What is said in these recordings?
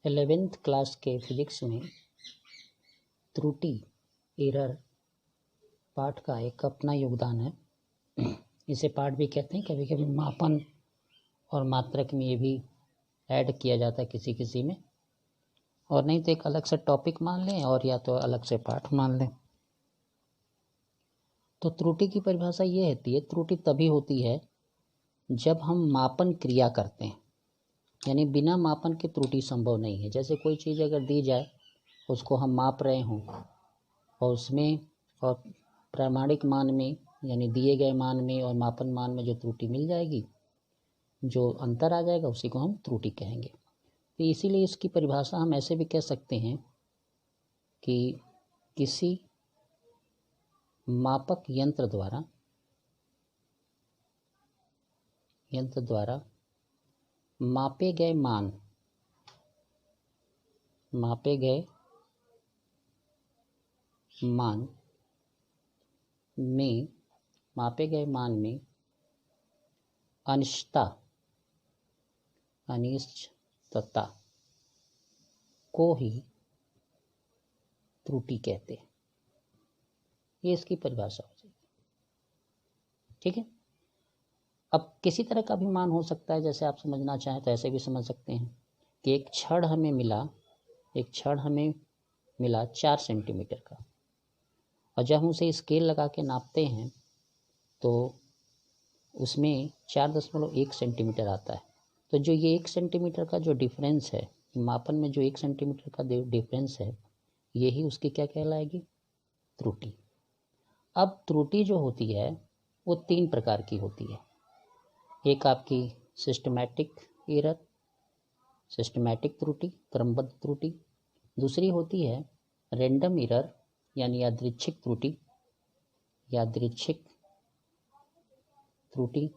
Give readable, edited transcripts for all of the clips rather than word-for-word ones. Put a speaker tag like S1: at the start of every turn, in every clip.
S1: 11th class के physics में त्रुटि एरर पाठ का एक अपना योगदान है। इसे पाठ भी कहते हैं, कभी कभी मापन और मात्रक में ये भी ऐड किया जाता है किसी किसी में, और नहीं तो एक अलग से टॉपिक मान लें और या तो अलग से पाठ मान लें। तो त्रुटि की परिभाषा ये होती है, त्रुटि तभी होती है जब हम मापन क्रिया करते हैं, यानी बिना मापन के त्रुटि संभव नहीं है। जैसे कोई चीज़ अगर दी जाए, उसको हम माप रहे हों और उसमें और प्रामाणिक मान में यानी दिए गए मान में और मापन मान में जो त्रुटि मिल जाएगी, जो अंतर आ जाएगा, उसी को हम त्रुटि कहेंगे। तो इसीलिए इसकी परिभाषा हम ऐसे भी कह सकते हैं कि किसी मापक यंत्र द्वारा मापे गए मान में अनिश्चितता को ही त्रुटि कहते हैं। ये इसकी परिभाषा हो जाएगी। ठीक है। अब किसी तरह का भी मान हो सकता है, जैसे आप समझना चाहें तो ऐसे भी समझ सकते हैं कि एक छड़ हमें मिला 4 सेंटीमीटर का, और जब हम उसे स्केल लगा के नापते हैं तो उसमें 4.1 सेंटीमीटर आता है। तो जो ये 1 सेंटीमीटर का जो डिफरेंस है, मापन में जो 1 सेंटीमीटर का डिफरेंस है, यही उसकी क्या कहलाएगी? त्रुटि। अब त्रुटि जो होती है वो 3 प्रकार की होती है। एक आपकी सिस्टमैटिक त्रुटि, क्रमबद्ध त्रुटि। दूसरी होती है रैंडम एरर यानी यादृच्छिक त्रुटि,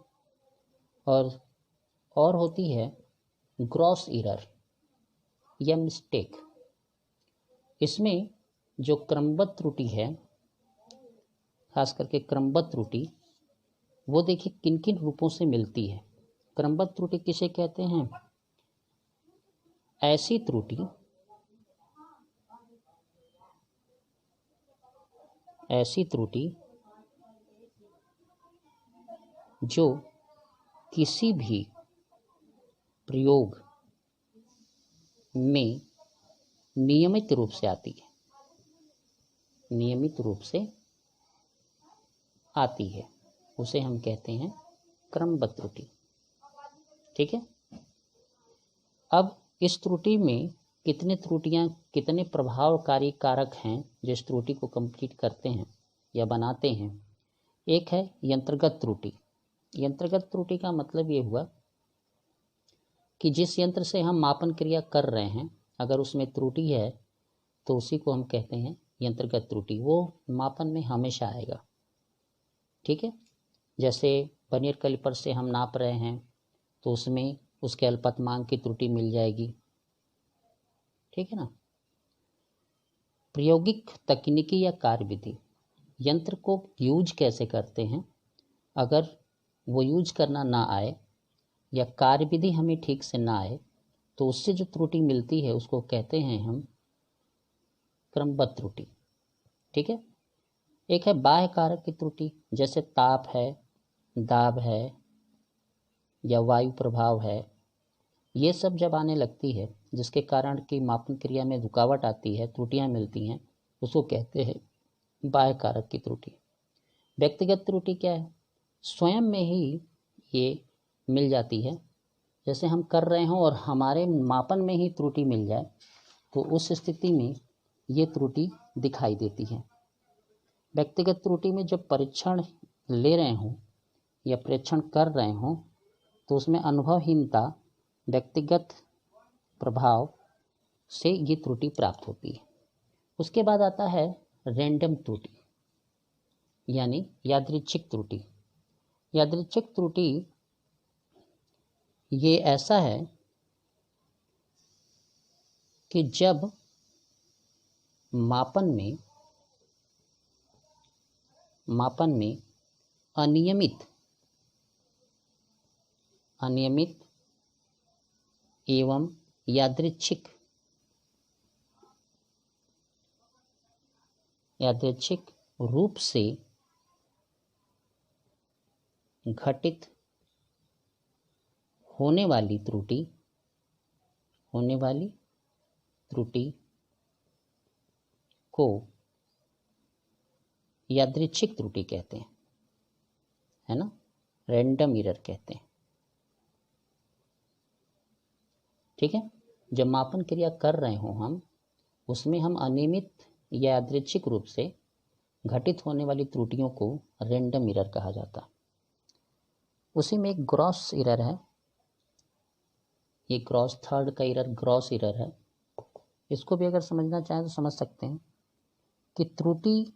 S1: और होती है ग्रॉस एरर या मिस्टेक। इसमें जो क्रमबद्ध त्रुटि है, खास करके क्रमबद्ध त्रुटि, वो देखिए किन किन रूपों से मिलती है। क्रमबद्ध त्रुटि किसे कहते हैं? ऐसी त्रुटि जो किसी भी प्रयोग में नियमित रूप से आती है, उसे हम कहते हैं क्रमबद्ध त्रुटि। ठीक है। अब इस त्रुटि में कितने प्रभावकारी कारक हैं जो इस त्रुटि को कंप्लीट करते हैं या बनाते हैं। एक है यंत्रगत त्रुटि। यंत्रगत त्रुटि का मतलब ये हुआ कि जिस यंत्र से हम मापन क्रिया कर रहे हैं, अगर उसमें त्रुटि है तो उसी को हम कहते हैं यंत्रगत त्रुटि। वो मापन में हमेशा आएगा। ठीक है। जैसे वर्नियर कैलिपर से हम नाप रहे हैं तो उसमें उसके अल्पतमांक की त्रुटि मिल जाएगी। ठीक है ना। प्रायोगिक तकनीकी या कार्यविधि, यंत्र को यूज कैसे करते हैं, अगर वो यूज करना ना आए या कार्यविधि हमें ठीक से ना आए तो उससे जो त्रुटि मिलती है उसको कहते हैं हम क्रमबद्ध त्रुटि। ठीक है। एक है बाह्य कारक की त्रुटि, जैसे ताप है, दाब है या वायु प्रभाव है। ये सब जब आने लगती है जिसके कारण की मापन क्रिया में रुकावट आती है, त्रुटियां मिलती हैं, उसको कहते हैं बाह्य कारक की त्रुटि। व्यक्तिगत त्रुटि क्या है? स्वयं में ही ये मिल जाती है। जैसे हम कर रहे हों और हमारे मापन में ही त्रुटि मिल जाए तो उस स्थिति में ये त्रुटि दिखाई देती है। व्यक्तिगत त्रुटि में जब परीक्षण ले रहे हों या परीक्षण कर रहे हों तो उसमें अनुभवहीनता, व्यक्तिगत प्रभाव से ये त्रुटि प्राप्त होती है। उसके बाद आता है रैंडम त्रुटि यानी यादृच्छिक त्रुटि। यादृच्छिक त्रुटि ये ऐसा है कि जब मापन में अनियमित एवं यादृच्छिक यादृच्छिक रूप से घटित होने वाली त्रुटि को यादृच्छिक त्रुटि कहते हैं, है ना, रैंडम एरर कहते हैं। ठीक है, जब मापन क्रिया कर रहे हो हम, उसमें हम अनियमित या यादृच्छिक रूप से घटित होने वाली त्रुटियों को रैंडम एरर कहा जाता है। उसी में एक ग्रॉस एरर है, ये ग्रॉस थर्ड का एरर ग्रॉस एरर है। इसको भी अगर समझना चाहें तो समझ सकते हैं कि त्रुटि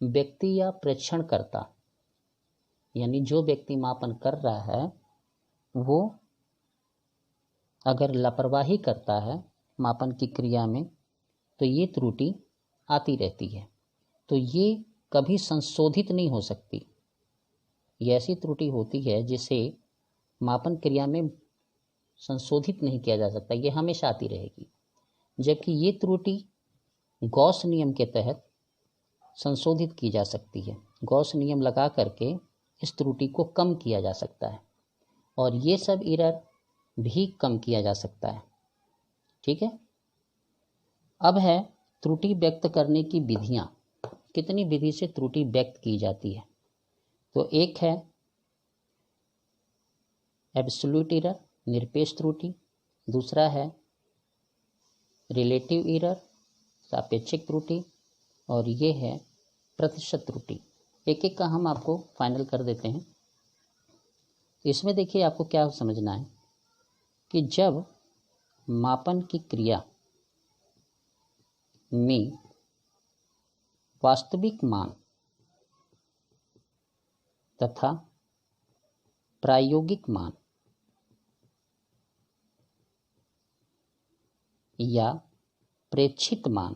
S1: व्यक्ति या प्रेक्षणकर्ता, यानी जो व्यक्ति मापन कर रहा है वो अगर लापरवाही करता है मापन की क्रिया में तो ये त्रुटि आती रहती है, तो ये कभी संशोधित नहीं हो सकती। ये ऐसी त्रुटि होती है जिसे मापन क्रिया में संशोधित नहीं किया जा सकता, ये हमेशा आती रहेगी। जबकि ये त्रुटि गॉस नियम के तहत संशोधित की जा सकती है। गॉस नियम लगा करके इस त्रुटि को कम किया जा सकता है और ये सब एरर भी कम किया जा सकता है। ठीक है, अब है त्रुटि व्यक्त करने की विधियां। कितनी विधि से त्रुटि व्यक्त की जाती है? तो एक है एब्सोल्यूट एरर, निरपेक्ष त्रुटि। दूसरा है रिलेटिव एरर, सापेक्षिक त्रुटि। और ये है प्रतिशत त्रुटि। एक एक का हम आपको फाइनल कर देते हैं। इसमें देखिए आपको क्या समझना है कि जब मापन की क्रिया में वास्तविक मान तथा प्रायोगिक मान या प्रेक्षित मान,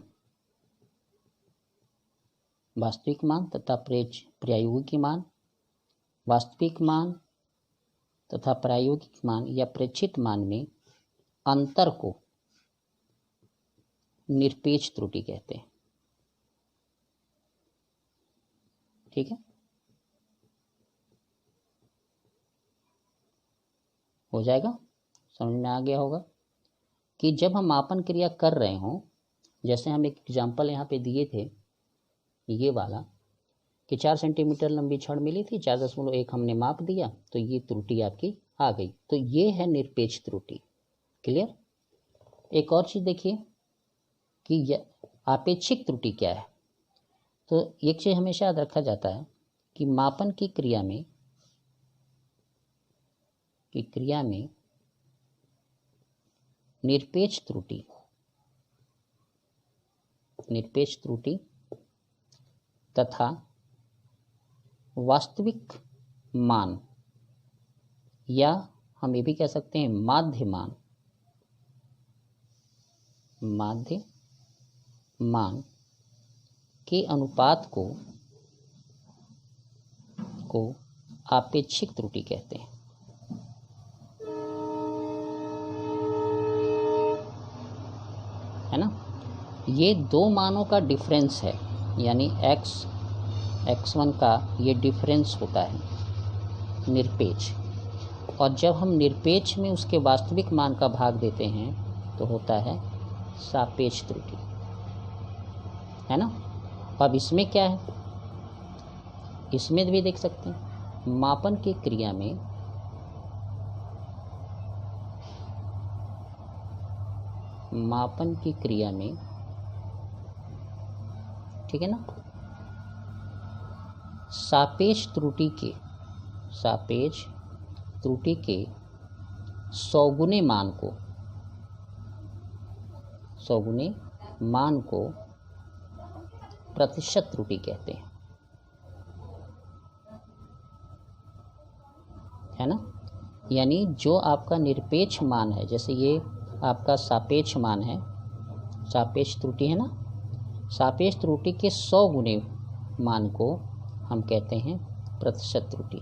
S1: वास्तविक मान तथा प्रायोगिक मान, वास्तविक मान तथा प्रायोगिक मान या प्रेक्षित मान में अंतर को निरपेक्ष त्रुटि कहते हैं। ठीक है, हो जाएगा, समझ में आ गया होगा कि जब हम मापन क्रिया कर रहे हों, जैसे हम एक एग्जांपल यहाँ पे दिए थे ये वाला कि 4 सेंटीमीटर लंबी छड़ मिली थी, 4.1 हमने माप दिया तो ये त्रुटि आपकी आ गई, तो ये है निरपेक्ष त्रुटि। क्लियर? एक और चीज़ देखिए कि आपेक्षिक त्रुटि क्या है। तो एक चीज़ हमेशा याद रखा जाता है कि मापन की क्रिया में निरपेक्ष त्रुटि तथा वास्तविक मान या हम ये भी कह सकते हैं माध्य मान के अनुपात को आपेक्षिक त्रुटि कहते हैं। है ना, ये दो मानों का डिफरेंस है, यानी x1 का ये डिफरेंस होता है निरपेक्ष, और जब हम निरपेक्ष में उसके वास्तविक मान का भाग देते हैं तो होता है सापेक्ष त्रुटि। है ना, अब इसमें क्या है, इसमें भी देख सकते हैं मापन की क्रिया में ठीक है ना, सापेक्ष त्रुटि के 100 गुने मान को प्रतिशत त्रुटि कहते हैं। है ना, यानी जो आपका निरपेक्ष मान है, जैसे ये आपका सापेक्ष मान है, सापेक्ष त्रुटि है ना, सापेक्ष त्रुटि के 100 गुने मान को हम कहते हैं प्रतिशत त्रुटि।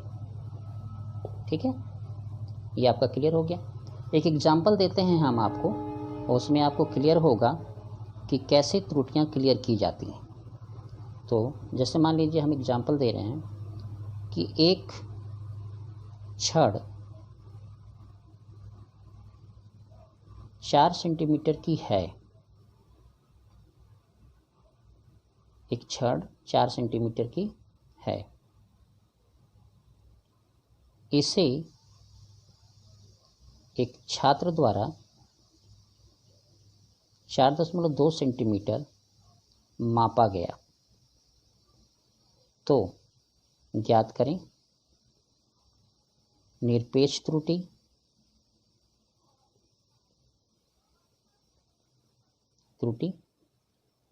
S1: ठीक है, ये आपका क्लियर हो गया। एक एग्जांपल देते हैं हम आपको, और उसमें आपको क्लियर होगा कि कैसे त्रुटियां क्लियर की जाती हैं। तो जैसे मान लीजिए हम एग्जांपल दे रहे हैं कि एक छड़ 4 सेंटीमीटर की है, एक छड़ 4 सेंटीमीटर की है, इसे एक छात्र द्वारा 4.2 सेंटीमीटर मापा गया। तो ज्ञात करें निरपेक्ष त्रुटि,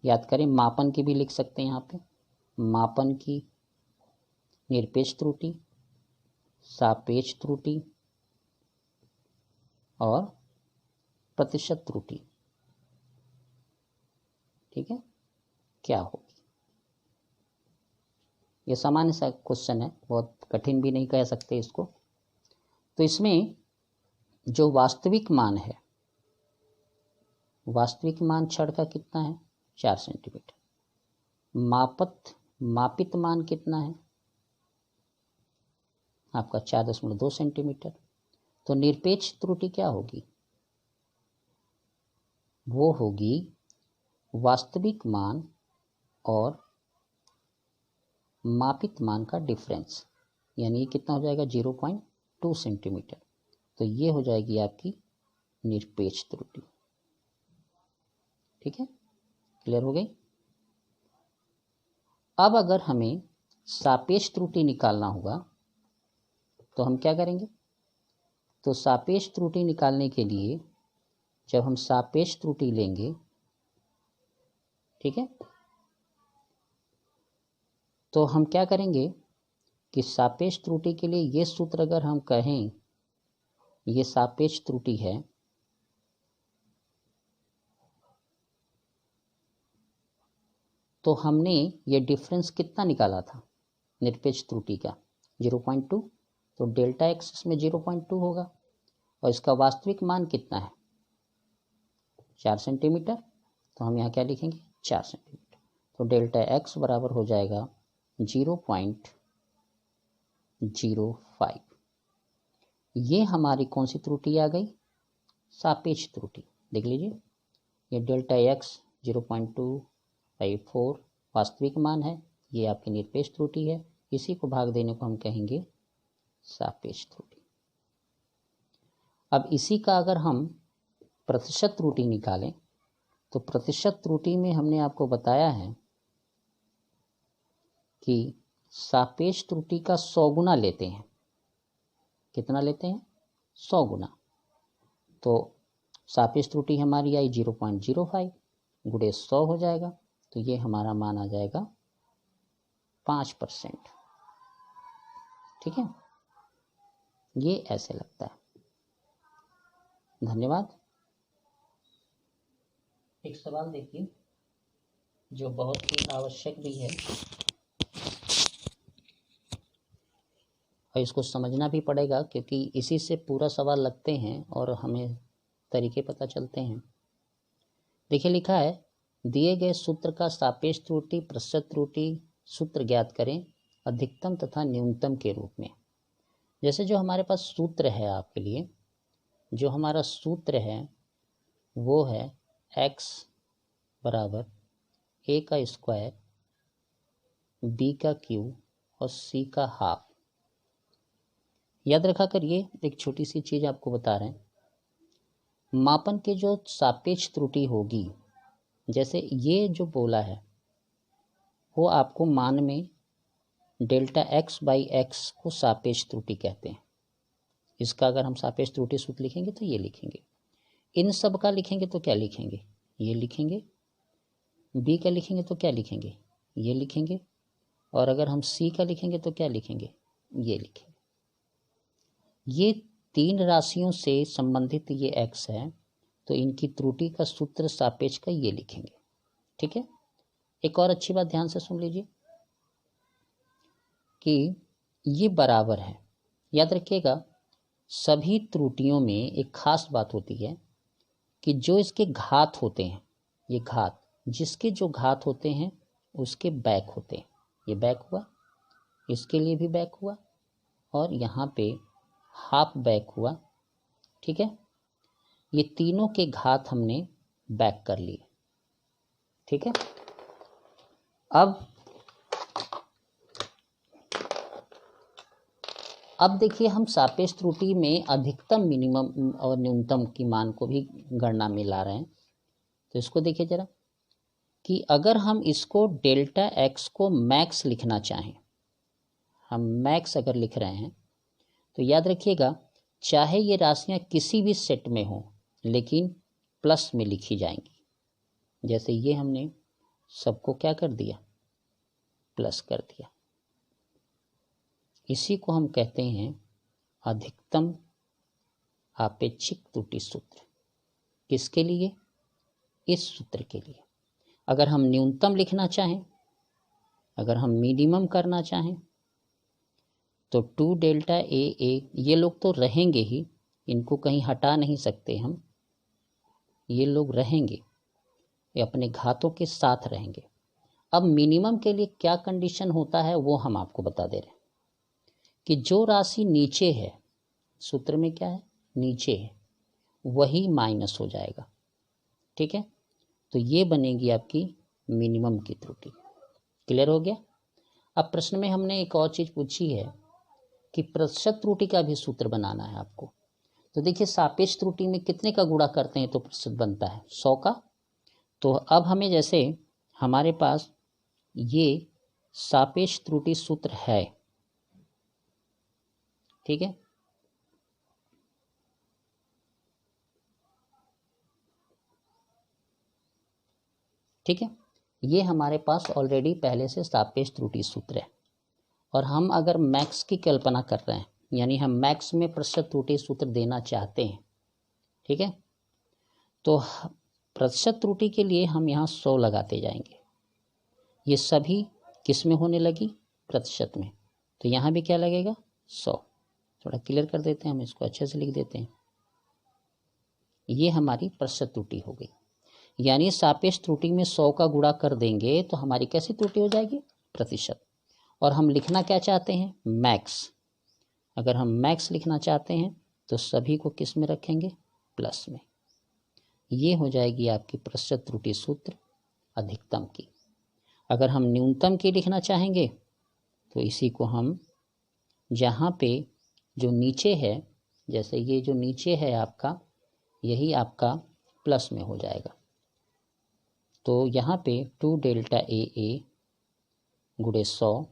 S1: याद करें मापन की भी लिख सकते हैं यहाँ पे, मापन की, निरपेक्ष त्रुटि, सापेक्ष त्रुटि और प्रतिशत त्रुटि। ठीक है, क्या होगी? ये सामान्य सा क्वेश्चन है, बहुत कठिन भी नहीं कह सकते इसको। तो इसमें जो वास्तविक मान है, वास्तविक मान छड़ का कितना है? 4 सेंटीमीटर। मापित मान कितना है आपका? 4.2 सेंटीमीटर। तो निरपेक्ष त्रुटि क्या होगी? वो होगी वास्तविक मान और मापित मान का डिफरेंस, यानी ये कितना हो जाएगा? 0.2 सेंटीमीटर। तो ये हो जाएगी आपकी निरपेक्ष त्रुटि। ठीक है, क्लियर हो गई? अब अगर हमें सापेक्ष त्रुटि निकालना होगा तो हम क्या करेंगे? तो सापेक्ष त्रुटि निकालने के लिए जब हम सापेक्ष त्रुटि लेंगे, ठीक है, तो हम क्या करेंगे कि सापेक्ष त्रुटि के लिए ये सूत्र अगर हम कहें ये सापेक्ष त्रुटि है, तो हमने ये डिफरेंस कितना निकाला था निरपेक्ष त्रुटि का? 0.2। तो डेल्टा एक्स इसमें 0.2 होगा और इसका वास्तविक मान कितना है? 4 सेंटीमीटर। तो हम यहाँ क्या लिखेंगे? 4 सेंटीमीटर। तो डेल्टा एक्स बराबर हो जाएगा 0.05। ये हमारी कौन सी त्रुटि आ गई? सापेक्ष त्रुटि। देख लीजिए, ये डेल्टा एक्स 0.254 वास्तविक मान है, ये आपकी निरपेक्ष त्रुटि है। इसी को भाग देने को हम कहेंगे सापेक्ष त्रुटि। अब इसी का अगर हम प्रतिशत त्रुटि निकालें तो प्रतिशत त्रुटि में हमने आपको बताया है कि सापेक्ष त्रुटि का 100 गुना लेते हैं। कितना लेते हैं? 100 गुना। तो सापेक्ष त्रुटि हमारी आई 0.05 गुणे 100 हो जाएगा, तो ये हमारा मान आ जाएगा 5%। ठीक है, ये ऐसे लगता है। धन्यवाद। एक सवाल देखिए जो बहुत ही आवश्यक भी है और इसको समझना भी पड़ेगा, क्योंकि इसी से पूरा सवाल लगते हैं और हमें तरीके पता चलते हैं। देखिए, लिखा है दिए गए सूत्र का सापेक्ष त्रुटि प्रतिशत त्रुटि सूत्र ज्ञात करें अधिकतम तथा न्यूनतम के रूप में। जैसे जो हमारे पास सूत्र है आपके लिए, जो हमारा सूत्र है वो है x बराबर a का स्क्वायर b का क्यूब और c का हाफ। याद रखा करिए, एक छोटी सी चीज़ आपको बता रहे हैं, मापन के जो सापेक्ष त्रुटि होगी, जैसे ये जो बोला है वो आपको मान में डेल्टा एक्स बाई एक्स को सापेक्ष त्रुटि कहते हैं। इसका अगर हम सापेक्ष त्रुटि सूत्र लिखेंगे तो ये लिखेंगे। इन सब का लिखेंगे तो क्या लिखेंगे? ये लिखेंगे। बी का लिखेंगे तो क्या लिखेंगे? ये लिखेंगे। और अगर हम सी का लिखेंगे तो क्या लिखेंगे? ये लिखेंगे। ये 3 राशियों से संबंधित ये एक्स है, तो इनकी त्रुटि का सूत्र सापेक्ष का ये लिखेंगे। ठीक है, एक और अच्छी बात ध्यान से सुन लीजिए कि ये बराबर है। याद रखिएगा, सभी त्रुटियों में एक खास बात होती है कि जो इसके घात होते हैं, ये घात, जिसके जो घात होते हैं उसके बैक होते हैं। ये बैक हुआ, इसके लिए भी बैक हुआ, और यहाँ पे हाफ बैक हुआ। ठीक है, ये तीनों के घात हमने बैक कर लिए। ठीक है, अब देखिए हम सापेक्ष त्रुटि में अधिकतम, मिनिमम और न्यूनतम की मान को भी गणना में ला रहे हैं। तो इसको देखिए जरा कि अगर हम इसको डेल्टा एक्स को मैक्स लिखना चाहें, हम मैक्स अगर लिख रहे हैं तो याद रखिएगा, चाहे ये राशियां किसी भी सेट में हो लेकिन प्लस में लिखी जाएंगी। जैसे ये हमने सबको क्या कर दिया, प्लस कर दिया। इसी को हम कहते हैं अधिकतम आपेक्षिक त्रुटि सूत्र। किसके लिए? इस सूत्र के लिए। अगर हम न्यूनतम लिखना चाहें, अगर हम मिनिमम करना चाहें, तो 2 डेल्टा ए, ये लोग तो रहेंगे ही, इनको कहीं हटा नहीं सकते हम, ये लोग रहेंगे, ये अपने घातों के साथ रहेंगे। अब मिनिमम के लिए क्या कंडीशन होता है वो हम आपको बता दे रहे हैं कि जो राशि नीचे है, सूत्र में क्या है, नीचे है, वही माइनस हो जाएगा। ठीक है, तो ये बनेगी आपकी मिनिमम की त्रुटि। क्लियर हो गया? अब प्रश्न में हमने एक और चीज़ पूछी है कि प्रतिशत त्रुटि का भी सूत्र बनाना है आपको। तो देखिए सापेक्ष त्रुटि में कितने का गुणा करते हैं तो प्रतिशत बनता है 100 का। तो अब हमें, जैसे हमारे पास ये सापेक्ष त्रुटि सूत्र है, ठीक है, ठीक है, ये हमारे पास ऑलरेडी पहले से सापेक्ष त्रुटि सूत्र है। और हम अगर मैक्स की कल्पना कर रहे हैं, यानी हम मैक्स में प्रतिशत त्रुटि सूत्र देना चाहते हैं, ठीक है, तो प्रतिशत त्रुटि के लिए हम यहाँ 100 लगाते जाएंगे। ये सभी किस में होने लगी? प्रतिशत में। तो यहाँ भी क्या लगेगा? 100। थोड़ा क्लियर कर देते हैं, हम इसको अच्छे से लिख देते हैं। ये हमारी प्रतिशत त्रुटि हो गई। यानी सापेक्ष त्रुटि में 100 का गुणा कर देंगे तो हमारी कैसी त्रुटि हो जाएगी? प्रतिशत। और हम लिखना क्या चाहते हैं? मैक्स। अगर हम मैक्स लिखना चाहते हैं तो सभी को किस में रखेंगे? प्लस में। ये हो जाएगी आपकी प्रतिशत त्रुटि सूत्र अधिकतम की। अगर हम न्यूनतम की लिखना चाहेंगे तो इसी को हम, जहाँ पे जो नीचे है, जैसे ये जो नीचे है आपका, यही आपका प्लस में हो जाएगा। तो यहाँ पे 2 डेल्टा ए गुणे 100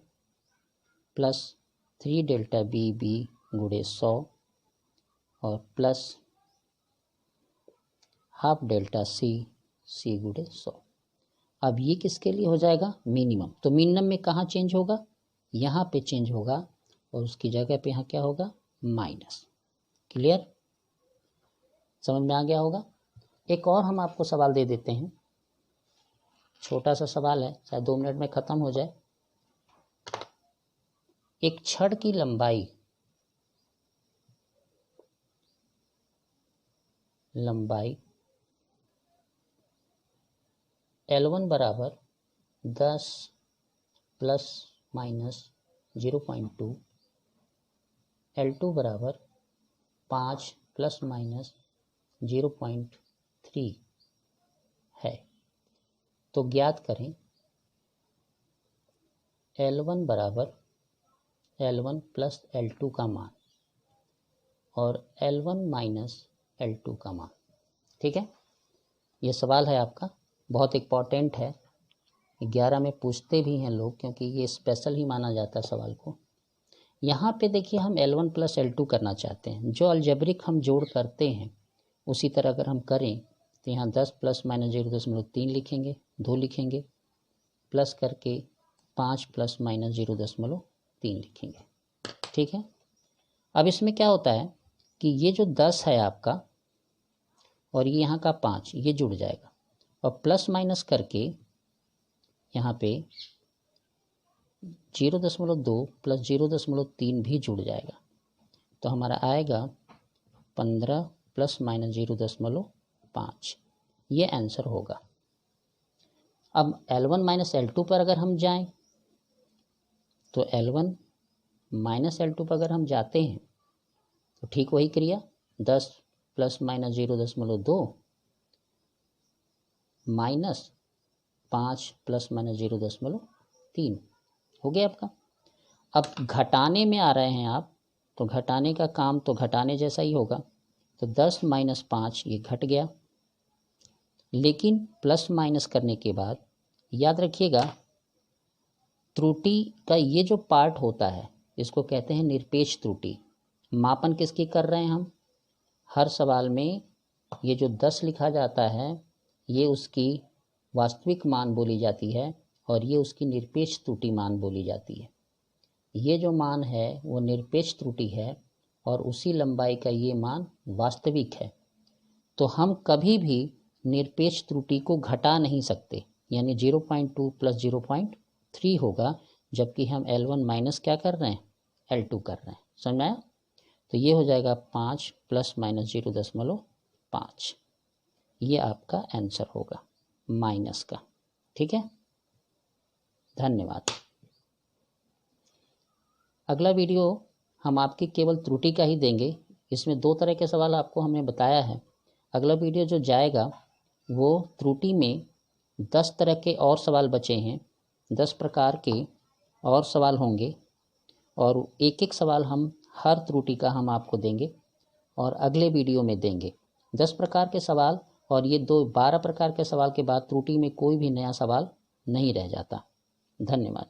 S1: प्लस 3 डेल्टा बी गुणे 100 और प्लस हाफ डेल्टा सी गुणे 100। अब ये किसके लिए हो जाएगा? मिनिमम। तो मिनिमम में कहाँ चेंज होगा? यहाँ पे चेंज होगा और उसकी जगह पे यहाँ क्या होगा? माइनस। क्लियर? समझ में आ गया होगा? एक और हम आपको सवाल दे देते हैं, छोटा सा सवाल है, शायद 2 मिनट में ख़त्म हो जाए। एक छड़ की लंबाई L1 बराबर 10 प्लस माइनस 0.2, L2 बराबर 5 प्लस माइनस 0.3 है। तो ज्ञात करें L1 बराबर L1 प्लस L2 का मान और L1 माइनस L2 का मान। ठीक है, ये सवाल है आपका, बहुत इम्पॉर्टेंट है। 11 में पूछते भी हैं लोग, क्योंकि ये स्पेशल ही माना जाता है सवाल को। यहाँ पे देखिए हम L1 प्लस L2 करना चाहते हैं। जो अलजेब्रिक हम जोड़ करते हैं उसी तरह अगर हम करें तो यहाँ 10 प्लस माइनस 0.3 लिखेंगे, 2 लिखेंगे, प्लस करके 5 प्लस माइनस 0.3 लिखेंगे। ठीक है, अब इसमें क्या होता है कि ये जो 10 है आपका और ये यहाँ का 5, ये जुड़ जाएगा और प्लस माइनस करके यहाँ पे 0.2 प्लस 0.3 भी जुड़ जाएगा। तो हमारा आएगा 15 प्लस माइनस 0.5। ये आंसर होगा। अब L1 माइनस L2 पर अगर हम जाएं तो L1 माइनस L2 पर अगर हम जाते हैं तो ठीक वही क्रिया 10 plus minus 0.2 minus 5 plus minus 0.3 हो गया आपका। अब घटाने में आ रहे हैं आप, तो घटाने का काम तो घटाने जैसा ही होगा, तो 10 माइनस 5 ये घट गया। लेकिन प्लस माइनस करने के बाद याद रखिएगा त्रुटि का ये जो पार्ट होता है इसको कहते हैं निरपेक्ष त्रुटि। मापन किसकी कर रहे हैं हम? हर सवाल में ये जो 10 लिखा जाता है ये उसकी वास्तविक मान बोली जाती है और ये उसकी निरपेक्ष त्रुटि मान बोली जाती है। ये जो मान है वो निरपेक्ष त्रुटि है और उसी लंबाई का ये मान वास्तविक है। तो हम कभी भी निरपेक्ष त्रुटि को घटा नहीं सकते, यानी 0.2 प्लस 0.3 होगा, जबकि हम L1 माइनस क्या कर रहे हैं? L2 कर रहे हैं। समझ में आया? तो ये हो जाएगा 5 प्लस माइनस 0.5, ये आपका आंसर होगा माइनस का। ठीक है, धन्यवाद। अगला वीडियो हम आपकी केवल त्रुटि का ही देंगे, इसमें 2 तरह के सवाल आपको हमने बताया है। अगला वीडियो जो जाएगा वो त्रुटि में 10 तरह के और सवाल बचे हैं, 10 प्रकार के और सवाल होंगे और एक एक सवाल हम हर त्रुटि का हम आपको देंगे और अगले वीडियो में देंगे। 10 प्रकार के सवाल और ये 12 प्रकार के सवाल के बाद त्रुटि में कोई भी नया सवाल नहीं रह जाता। धन्यवाद।